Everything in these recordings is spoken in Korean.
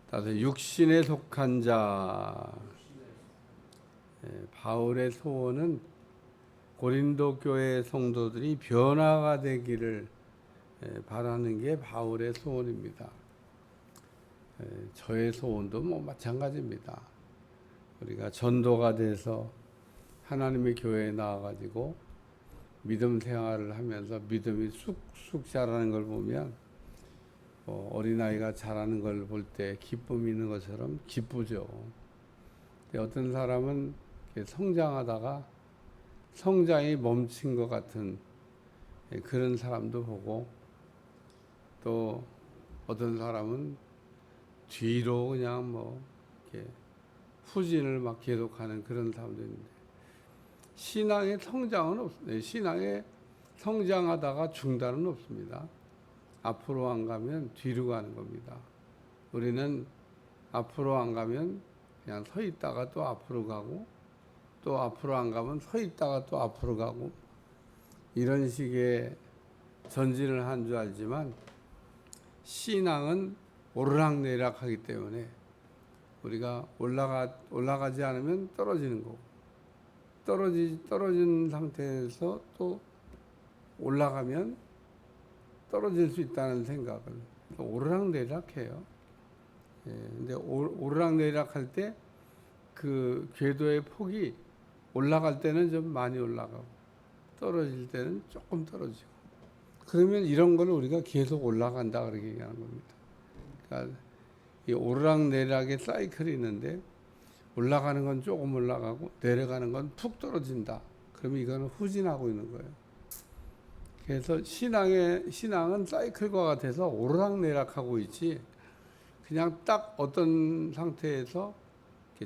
따라서 육신에 속한 자. 바울의 소원은 고린도 교회 성도들이 변화가 되기를 바라는 게 바울의 소원입니다. 저의 소원도 마찬가지입니다. 우리가 전도가 돼서 하나님의 교회에 나와가지고 믿음 생활을 하면서 믿음이 쑥쑥 자라는 걸 보면 어린아이가 자라는 걸 볼 때 기쁨이 있는 것처럼 기쁘죠. 어떤 사람은 성장하다가 성장이 멈춘 것 같은 그런 사람도 보고, 또 어떤 사람은 뒤로 그냥 이렇게 후진을 막 계속하는 그런 사람도 있는데, 신앙의 성장은 없습니다. 신앙의 성장하다가 중단은 없습니다. 앞으로 안 가면 뒤로 가는 겁니다. 우리는 앞으로 안 가면 그냥 서 있다가 또 앞으로 가고, 또 앞으로 안 가면 서 있다가 또 앞으로 가고, 이런 식의 전진을 한 줄 알지만 신앙은 오르락내리락하기 때문에 우리가 올라가지 않으면 떨어지는 거고, 떨어진 상태에서 또 올라가면 떨어질 수 있다는 생각을, 오르락내리락해요. 근데 오르락내리락할 때 그 궤도의 폭이 올라갈 때는 좀 많이 올라가고 떨어질 때는 조금 떨어지고, 그러면 이런 걸 우리가 계속 올라간다 그렇게 얘기하는 겁니다. 그러니까 이 오르락내리락의 사이클이 있는데, 올라가는 건 조금 올라가고 내려가는 건 푹 떨어진다. 그러면 이거는 후진하고 있는 거예요. 그래서 신앙은 사이클과 같아서 오르락내리락하고 있지, 그냥 딱 어떤 상태에서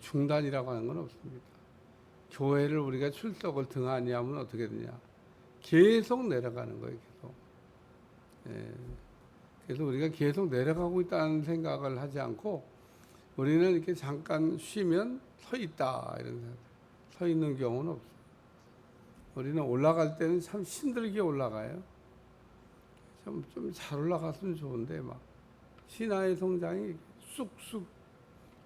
중단이라고 하는 건 없습니다. 교회를 우리가 출석을 등한히 하면 어떻게 되냐? 계속 내려가는 거예요, 계속. 그래서 우리가 계속 내려가고 있다는 생각을 하지 않고, 우리는 이렇게 잠깐 쉬면 서 있다, 이런 생각. 서 있는 경우는 없어요. 우리는 올라갈 때는 참 힘들게 올라가요. 좀 잘 올라갔으면 좋은데, 신화의 성장이 쑥쑥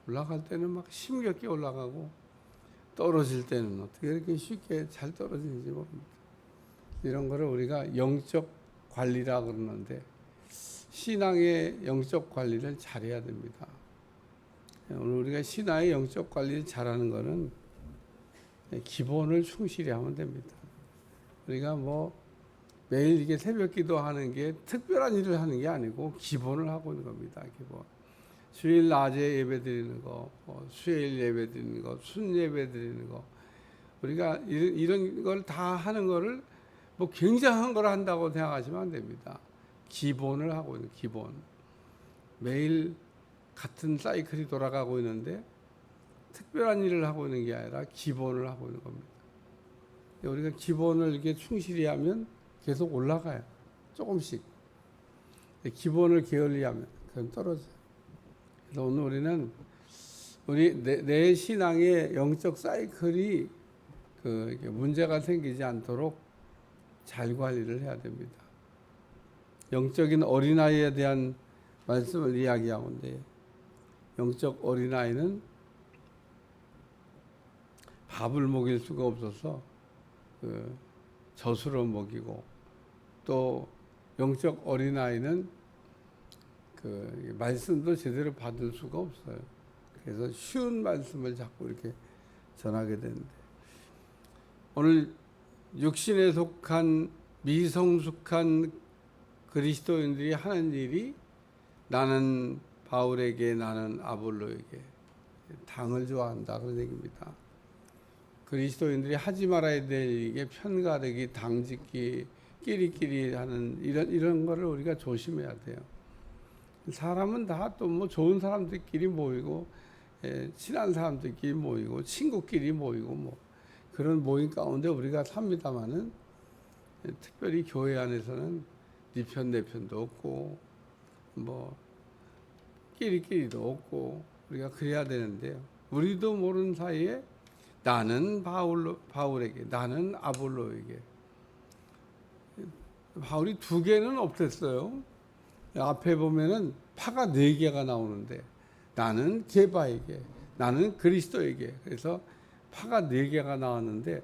올라갈 때는 힘겹게 올라가고, 떨어질 때는 어떻게 이렇게 쉽게 잘 떨어지는지 모릅니다. 이런 거를 우리가 영적 관리라 그러는데, 신앙의 영적 관리를 잘해야 됩니다. 오늘 우리가 신앙의 영적 관리를 잘하는 거는 기본을 충실히 하면 됩니다. 우리가 매일 이게 새벽 기도하는 게 특별한 일을 하는 게 아니고 기본을 하고 있는 겁니다. 기본. 주일 낮에 예배 드리는 거, 수요일 예배 드리는 거, 순 예배 드리는 거, 우리가 이런 걸 다 하는 거를 굉장한 걸 한다고 생각하시면 안 됩니다. 기본을 하고 있는 기본. 매일 같은 사이클이 돌아가고 있는데 특별한 일을 하고 있는 게 아니라 기본을 하고 있는 겁니다. 우리가 기본을 이렇게 충실히 하면 계속 올라가요. 조금씩. 기본을 게을리하면 그럼 떨어져요. 그래서 오늘 우리는 내 신앙의 영적 사이클이 문제가 생기지 않도록 잘 관리를 해야 됩니다. 영적인 어린아이에 대한 말씀을 이야기하는데, 영적 어린아이는 밥을 먹일 수가 없어서 젖으로 먹이고, 또 영적 어린아이는 말씀도 제대로 받을 수가 없어요. 그래서 쉬운 말씀을 자꾸 이렇게 전하게 되는데, 오늘 육신에 속한 미성숙한 그리스도인들이 하는 일이, 나는 바울에게, 나는 아볼로에게 당을 좋아한다, 그런 얘기입니다. 그리스도인들이 하지 말아야 될 일이 편가르기, 당짓기, 끼리끼리 하는 이런 거를 우리가 조심해야 돼요. 사람은 다 또 좋은 사람들끼리 모이고, 친한 사람들끼리 모이고, 친구끼리 모이고, 그런 모임 가운데 우리가 삽니다마는, 특별히 교회 안에서는 네 편 내 편도 없고, 끼리끼리도 없고, 우리가 그래야 되는데요. 우리도 모르는 사이에 나는 바울에게, 나는 아볼로에게. 바울이 2개는 없댔어요. 앞에 보면은 파가 4개가 나오는데, 나는 게바에게, 나는 그리스도에게. 그래서 파가 4개가 나왔는데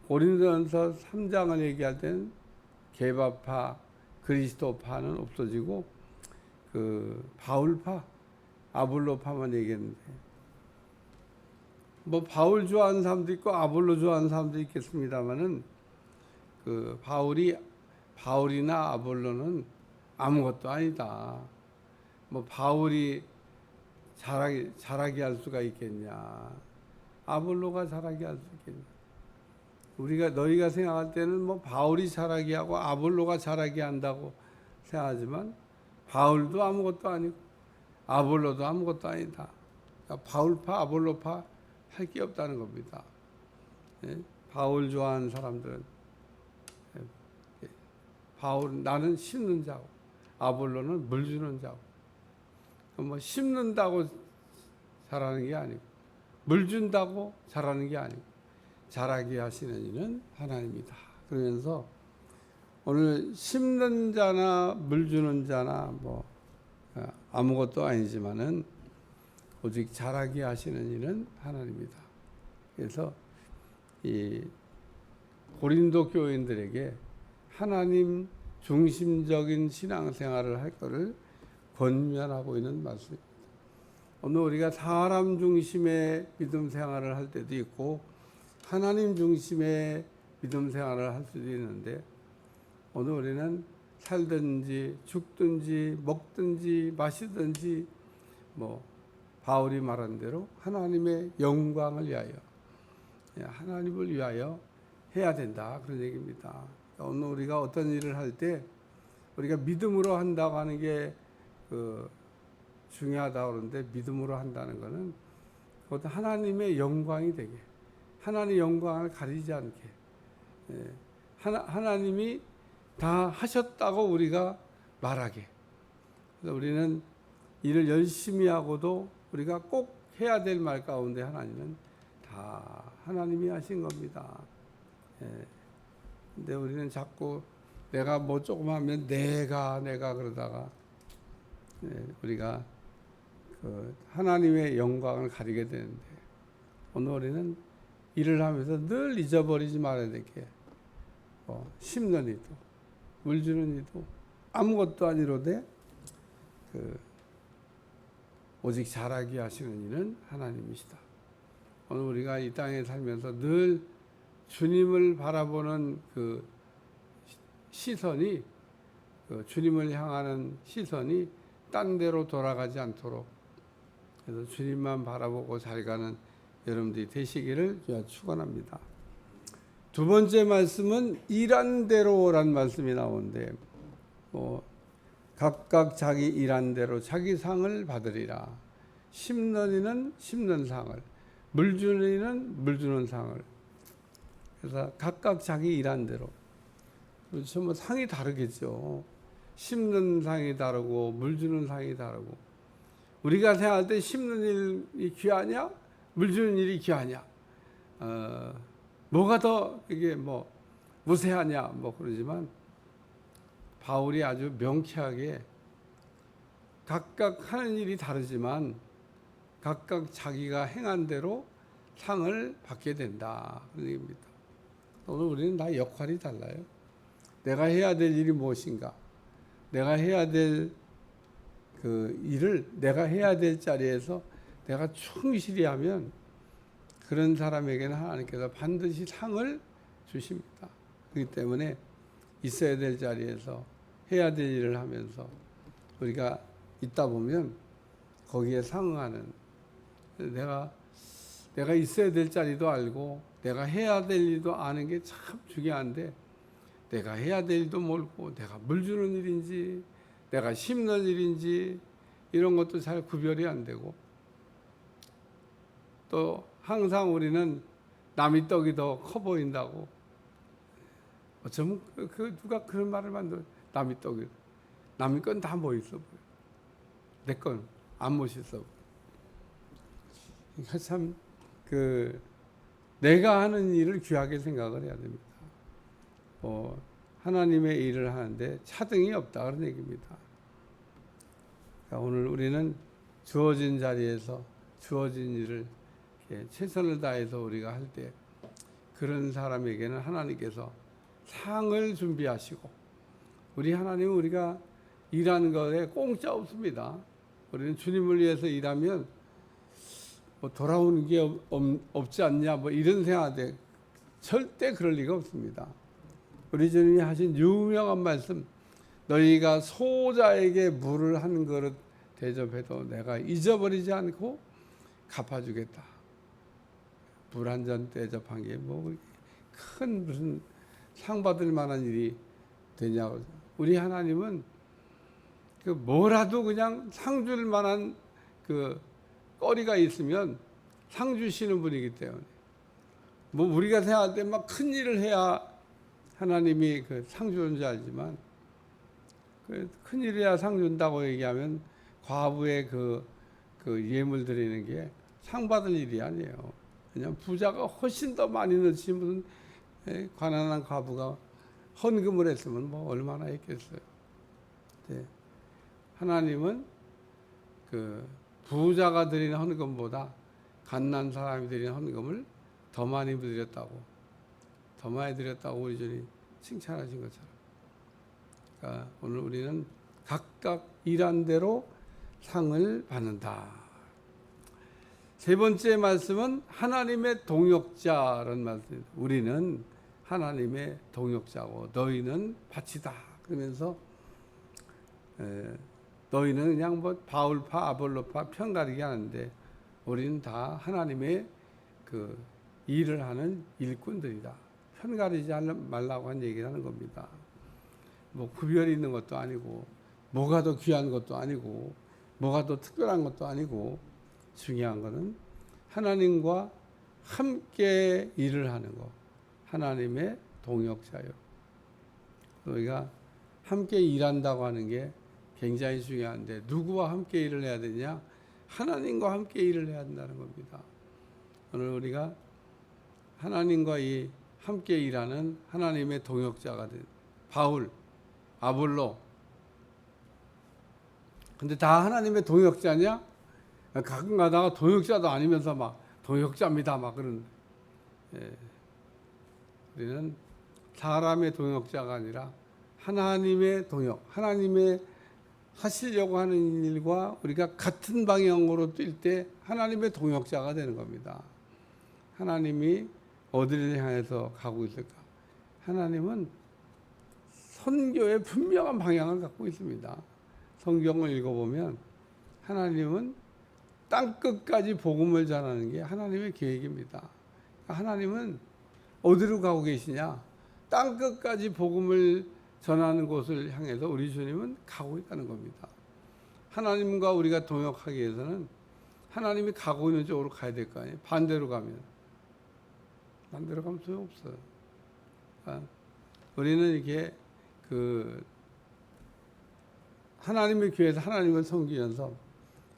고린도전서 3장을 얘기할 때는 게바파, 그리스도파는 없어지고 그 바울파, 아볼로파만 얘기했는데, 뭐 바울 좋아하는 사람도 있고 아볼로 좋아하는 사람도 있겠습니다만은 그 바울이나 아볼로는 아무것도 아니다. 뭐 바울이 잘하게 할 수가 있겠냐? 아볼로가 잘하게 할 수 있겠냐? 너희가 생각할 때는 뭐 바울이 잘하게 하고 아볼로가 잘하게 한다고 생각하지만 바울도 아무것도 아니고 아볼로도 아무것도 아니다. 그러니까 바울파, 아볼로파 할 게 없다는 겁니다. 예? 바울 좋아하는 사람들은 나는 심는 자고 아볼로는 물 주는 자고, 뭐 심는다고 잘하는 게 아니고 물 준다고 잘하는 게 아니고 자라게 하시는 이는 하나님이다. 그러면서 오늘 심는 자나 물 주는 자나 뭐 아무것도 아니지만은 오직 자라게 하시는 이는 하나님이다. 그래서 이 고린도 교인들에게 하나님 중심적인 신앙생활을 할 것을 권면하고 있는 말씀입니다. 오늘 우리가 사람 중심의 믿음 생활을 할 때도 있고 하나님 중심의 믿음 생활을 할 수도 있는데, 오늘 우리는 살든지 죽든지 먹든지 마시든지 뭐 바울이 말한 대로 하나님의 영광을 위하여, 하나님을 위하여 해야 된다, 그런 얘기입니다. 오늘 우리가 어떤 일을 할 때 우리가 믿음으로 한다고 하는 게 중요하다고 그러는데, 믿음으로 한다는 것은 그것도 하나님의 영광이 되게, 하나님의 영광을 가리지 않게, 하나님이 다 하셨다고 우리가 말하게. 그래서 우리는 일을 열심히 하고도 우리가 꼭 해야 될 말 가운데 하나님은 다 하나님이 하신 겁니다. 근데 우리는 자꾸 내가 뭐 조금 하면 내가 그러다가 우리가 하나님의 영광을 가리게 되는데, 오늘 우리는 일을 하면서 늘 잊어버리지 말아야 될 게 심는 이도 물 주는 이도 아무것도 아니로되 오직 자라게 하시는 이는 하나님이시다. 오늘 우리가 이 땅에 살면서 늘 주님을 바라보는 그 시선이, 주님을 향하는 시선이 딴 데로 돌아가지 않도록, 그래서 주님만 바라보고 잘 가는 여러분들이 되시기를 축원합니다. 두 번째 말씀은 일한 대로란 말씀이 나오는데, 각각 자기 일한 대로 자기 상을 받으리라. 심는 이는 심는 상을, 물 주는 이는 물 주는 상을. 그래서 각각 자기 일한 대로. 그렇죠. 뭐 상이 다르겠죠. 심는 상이 다르고 물 주는 상이 다르고. 우리가 생각할 때 심는 일이 귀하냐, 물 주는 일이 귀하냐, 뭐가 더 이게 뭐 무세하냐, 뭐 그러지만 바울이 아주 명쾌하게 각각 하는 일이 다르지만 각각 자기가 행한 대로 상을 받게 된다, 그런 얘기입니다. 오늘 우리는 다 역할이 달라요. 내가 해야 될 일이 무엇인가, 내가 해야 될 그 일을 내가 해야 될 자리에서 내가 충실히 하면 그런 사람에게는 하나님께서 반드시 상을 주십니다. 그렇기 때문에 있어야 될 자리에서 해야 될 일을 하면서 우리가 있다 보면 거기에 상응하는, 내가 있어야 될 자리도 알고 내가 해야 될 일도 아는 게 참 중요한데, 내가 해야 될 일도 모르고 내가 물 주는 일인지 내가 심는 일인지 이런 것도 잘 구별이 안 되고, 또 항상 우리는 남의 떡이 더 커 보인다고, 어쩌면 누가 그런 말을 만들어. 남의 떡이, 남의 건 다 멋있어 보여, 내 건 안 멋있어 보여. 그러니까 참 내가 하는 일을 귀하게 생각을 해야 됩니다. 하나님의 일을 하는데 차등이 없다, 그런 얘기입니다. 그러니까 오늘 우리는 주어진 자리에서 주어진 일을 최선을 다해서 우리가 할 때 그런 사람에게는 하나님께서 상을 준비하시고, 우리 하나님은 우리가 일하는 것에 공짜 없습니다. 우리는 주님을 위해서 일하면 뭐 돌아오는 게 없지 않냐 뭐 이런 생각인데 절대 그럴 리가 없습니다. 우리 주님이 하신 유명한 말씀, 너희가 소자에게 물을 한 그릇 대접해도 내가 잊어버리지 않고 갚아주겠다. 물 한 잔 대접한 게 뭐 큰 무슨 상 받을 만한 일이 되냐고. 우리 하나님은 그 뭐라도 그냥 상 줄 만한 그 거리가 있으면 상 주시는 분이기 때문에, 뭐 우리가 생각할 때 막 큰 일을 해야 하나님이 그 상 주는 줄 알지만, 그 큰 일이야 상 준다고 얘기하면 과부의 그 예물 드리는 게 상 받을 일이 아니에요. 그냥 부자가 훨씬 더 많이 넣지 무슨 가난한 과부가 헌금을 했으면 뭐 얼마나 했겠어요. 네. 하나님은 그 부자가 드리는 헌금보다 갓난 사람이 드리는 헌금을 더 많이 드렸다고 우리 주님 칭찬하신 것처럼. 그러니까 오늘 우리는 각각 일한 대로 상을 받는다. 세 번째 말씀은 하나님의 동역자라는 말씀입니다. 우리는 하나님의 동역자고 너희는 밭이다. 그러면서 너희는 그냥 뭐 바울파 아볼로파 편가르기 하는데 우리는 다 하나님의 그 일을 하는 일꾼들이다. 편가르지 말라고 한 얘기를 하는 겁니다. 뭐 구별이 있는 것도 아니고 뭐가 더 귀한 것도 아니고 뭐가 더 특별한 것도 아니고, 중요한 것은 하나님과 함께 일을 하는 것, 하나님의 동역자요. 우리가 함께 일한다고 하는 게 굉장히 중요한데 누구와 함께 일을 해야 되냐? 하나님과 함께 일을 해야 된다는 겁니다. 오늘 우리가 하나님과 이 함께 일하는 하나님의 동역자가 된 바울, 아볼로, 근데 다 하나님의 동역자냐? 가끔 가다가 동역자도 아니면서 막 동역자입니다 막 그런. 우리는 사람의 동역자가 아니라 하나님의 동역, 하나님의 하시려고 하는 일과 우리가 같은 방향으로 뛸 때 하나님의 동역자가 되는 겁니다. 하나님이 어디를 향해서 가고 있을까? 하나님은 선교의 분명한 방향을 갖고 있습니다. 성경을 읽어보면 하나님은 땅끝까지 복음을 전하는 게 하나님의 계획입니다. 하나님은 어디로 가고 계시냐? 땅끝까지 복음을 전하는 곳을 향해서 우리 주님은 가고 있다는 겁니다. 하나님과 우리가 동역하기 위해서는 하나님이 가고 있는 쪽으로 가야 될 거 아니에요. 반대로 가면 소용없어요. 그러니까 우리는 이게 하나님의 교회에서 하나님을 섬기면서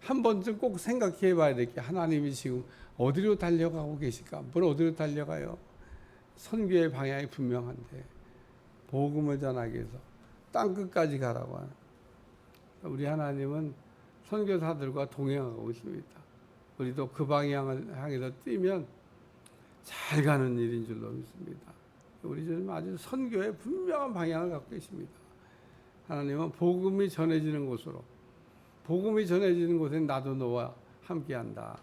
한 번쯤 꼭 생각해 봐야 될 게, 하나님이 지금 어디로 달려가고 계실까? 뭘 어디로 달려가요? 선교의 방향이 분명한데 복음을 전하기 위해서 땅끝까지 가라고 하는, 우리 하나님은 선교사들과 동행하고 있습니다. 우리도 그 방향을 향해서 뛰면 잘 가는 일인 줄로 믿습니다. 우리 주님 아주 선교의 분명한 방향을 갖고 계십니다. 하나님은 복음이 전해지는 곳으로, 복음이 전해지는 곳에 나도 너와 함께한다.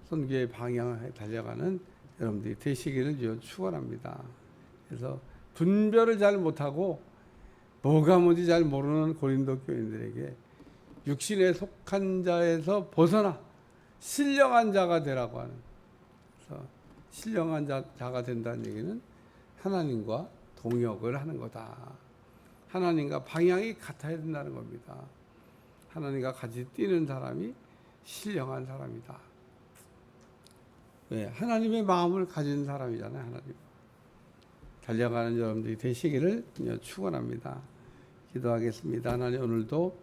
선교의 방향을 달려가는 여러분들이 되시기를 축원합니다. 그래서 분별을 잘 못하고 뭐가 뭔지 잘 모르는 고린도 교인들에게 육신에 속한 자에서 벗어나 신령한 자가 되라고 하는, 그래서 신령한 자가 된다는 얘기는 하나님과 동역을 하는 거다. 하나님과 방향이 같아야 된다는 겁니다. 하나님과 같이 뛰는 사람이 신령한 사람이다. 왜? 하나님의 마음을 가진 사람이잖아요. 하나님. 달려가는 여러분들이 되시기를 축원합니다. 기도하겠습니다. 하나님, 오늘도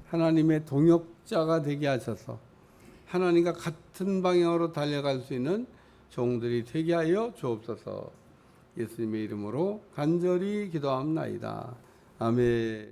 하나님의 동역자가 되게 하셔서 하나님과 같은 방향으로 달려갈 수 있는 종들이 되게 하여 주옵소서. 예수님의 이름으로 간절히 기도합나이다. 아멘.